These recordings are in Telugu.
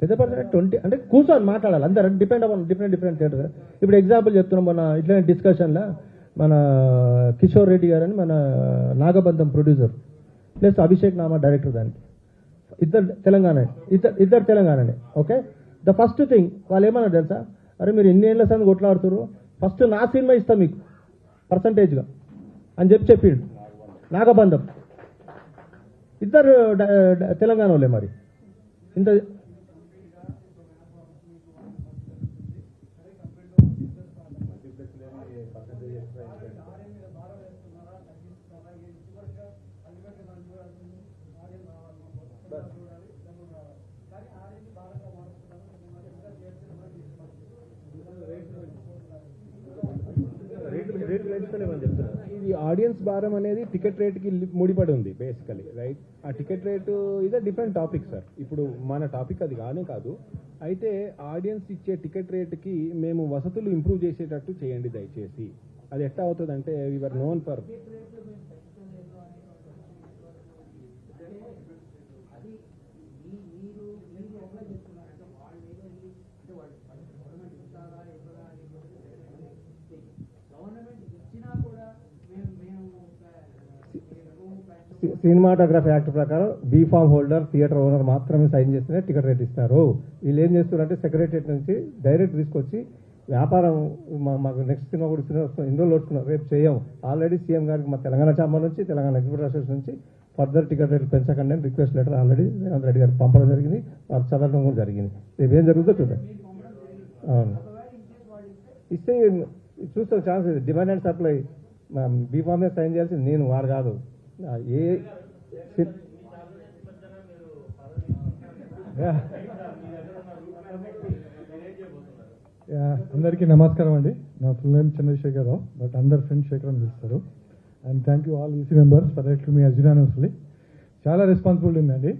పెద్ద పర్సెంట్ 20 అంటే కూర్చొని మాట్లాడాలి అందరూ డిపెండ్ అవ్వాలి డిఫరెంట్ థియేటర్. ఇప్పుడు ఎగ్జాంపుల్ చెప్తున్నాం, మన ఇట్లనే డిస్కషన్లో మన కిషోర్ రెడ్డి గారని మన Nagabandham producer plus Abhishek Nama director, దానికి ఇద్దరు తెలంగాణనే. ఓకే, ద ఫస్ట్ థింగ్ వాళ్ళు ఏమన్నా తెలుసా, అరే మీరు ఎన్ని ఏళ్ళ సంది కొట్లాడుతున్నారు, ఫస్ట్ నా సినిమా ఇస్తాం మీకు పర్సంటేజ్గా అని చెప్పిండు నాగబంధం. ఇద్దరు తెలంగాణ వాళ్ళే. మరి ఇంత ఇది ఆడియన్స్ భారం అనేది టికెట్ రేట్కి ముడిపడి ఉంది బేసికలీ, రైట్? ఆ టికెట్ రేటు ఇదే డిఫరెంట్ టాపిక్ సార్. ఇప్పుడు మన టాపిక్ అది కానే కాదు. అయితే ఆడియన్స్ ఇచ్చే టికెట్ రేటుకి మేము వసతులు ఇంప్రూవ్ చేసేటట్టు చేయండి దయచేసి. అది ఎట్లా అవుతుందంటే వీఆర్ నోన్ ఫర్ సినిమాటోగ్రఫీ యాక్ట్ ప్రకారం బీఫామ్ హోల్డర్, థియేటర్ ఓనర్ మాత్రమే సైన్ చేస్తేనే టికెట్ రేట్ ఇస్తారు. వీళ్ళు ఏం చేస్తారంటే సెక్రటరియట్ నుంచి డైరెక్ట్ తీసుకొచ్చి వ్యాపారం మాకు నెక్స్ట్ సినిమా కూడా ఇన్ని రోజులు వస్తున్నాం, రేపు చేయం. ఆల్రెడీ సీఎం గారికి మా తెలంగాణ ఛాంబర్ నుంచి, తెలంగాణ ఎగ్జిబిటర్ అసోసియేషన్ నుంచి ఫర్దర్ టికెట్ రేట్లు పెంచకండి అని request letter already Revanth Reddy గారికి పంపడం జరిగింది, వారు చదవడం కూడా జరిగింది. రేపు ఏం జరుగుతుందో చూద్దాం. అవును, ఇస్తే చూస్తాం chance. Demand and supply B form మీద సైన్ చేయాల్సింది నేను, వారు కాదు. ఏ అందరికీ నమస్కారం అండి. నా ఫుల్ నేమ్ చంద్రశేఖరరావు, బట్ అందరు ఫ్రెండ్ శేఖర్ అని పిలుస్తారు. And thank you all EC members for electing me as unanimously. చాలా రెస్పాన్సిబిలిటీ ఉందండి,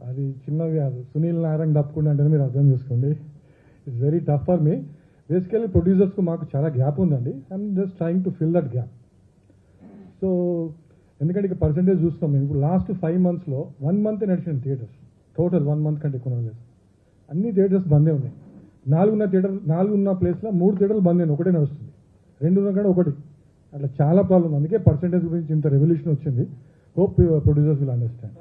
అది చిన్నది కాదు. సునీల్ నారాయణ తప్పకుండా అంటే మీరు అర్థం చేసుకోండి. It's very tough for me. Basically ప్రొడ్యూసర్స్కు మాకు చాలా గ్యాప్ ఉందండి. I'm just trying to fill that gap. So ఎందుకంటే ఇక పర్సంటేజ్ చూస్తాం మేము. ఇప్పుడు లాస్ట్ 5 monthsలో 1 month నడిచిన థియేటర్స్, టోటల్ 1 month కంటే ఎక్కువ లేదు. అన్ని థియేటర్స్ బందే ఉన్నాయి. 4 ఉన్న ప్లేస్లో 3 థియేటర్లు బంద్ అయినాయి, ఒకటే నడుస్తుంది. 2 ఉన్న కాడ ఒకటి. అట్లా చాలా ప్రాబ్లం. అందుకే పర్సంటేజ్ గురించి ఇంత రెవల్యూషన్ వచ్చింది. Hope producers will understand.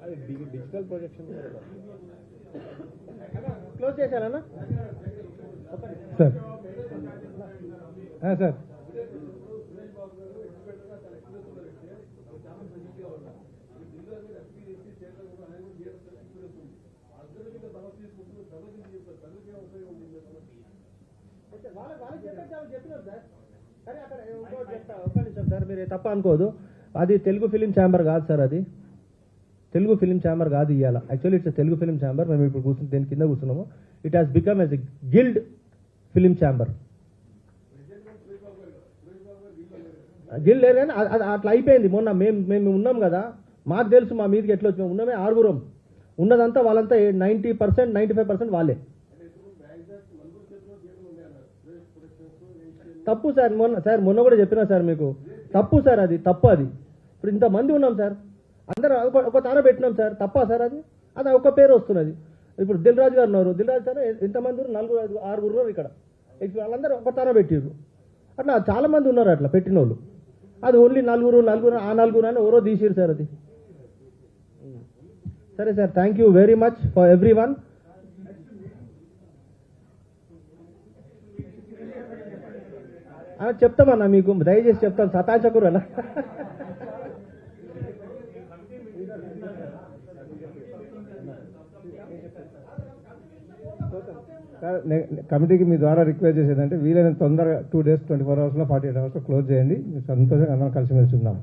అది డిజిటల్ ప్రొజెక్షన్ క్లోజ్ చేశారన్నా సార్. సార్ సార్ మీరు తప్ప అనుకోదు, అది తెలుగు ఫిలిం ఛాంబర్ కాదు సార్. అది తెలుగు ఫిలిం ఛాంబర్ కాదు ఇవాళ. Actually it's Telugu film chamber. మేము ఇప్పుడు కూర్చుని దేని కింద కూర్చున్నాము. It has become as a guild film chamber. Guild లేదు కానీ అట్లా అయిపోయింది. మొన్న మేము ఉన్నాం కదా, మాకు తెలుసు మా మీదకి ఎట్లా వచ్చినాం. ఉన్నమే 6 ఉన్నదంతా వాళ్ళంతా 90%, 95% వాళ్ళే. తప్పు సార్. మొన్న కూడా చెప్పినా సార్ మీకు, తప్పు సార్, అది తప్పు. అది ఇప్పుడు ఇంతమంది ఉన్నాం సార్, అందరూ ఒక తాన పెట్టినాం సార్. తప్పా సార్? అది ఒక పేరు వస్తున్నది. ఇప్పుడు దిల్ రాజు గారు ఉన్నారు, దిల్ రాజు సార్ ఎంతమంది 4, 5, 6 ఉన్నారు ఇక్కడ. వాళ్ళందరూ ఒక తాన పెట్టిర్రు. అట్లా చాలా మంది ఉన్నారు అట్లా పెట్టిన వాళ్ళు. అది ఓన్లీ 4 ఆ 4 అని ఎవరో తీసిరు సార్. అది సరే sir, thank you very much for everyone. చెప్తామన్నా మీకు, దయచేసి చెప్తాను, సతాచకురు అలా. సార్ కమిటీకి మీ ద్వారా రిక్వెస్ట్ చేసేదంటే వీలైనంత తొందరగా 2 days 24 hours 48 hours క్లోజ్ చేయండి. సంతోషంగా అందరం కలిసిమెలిసి ఉందాం.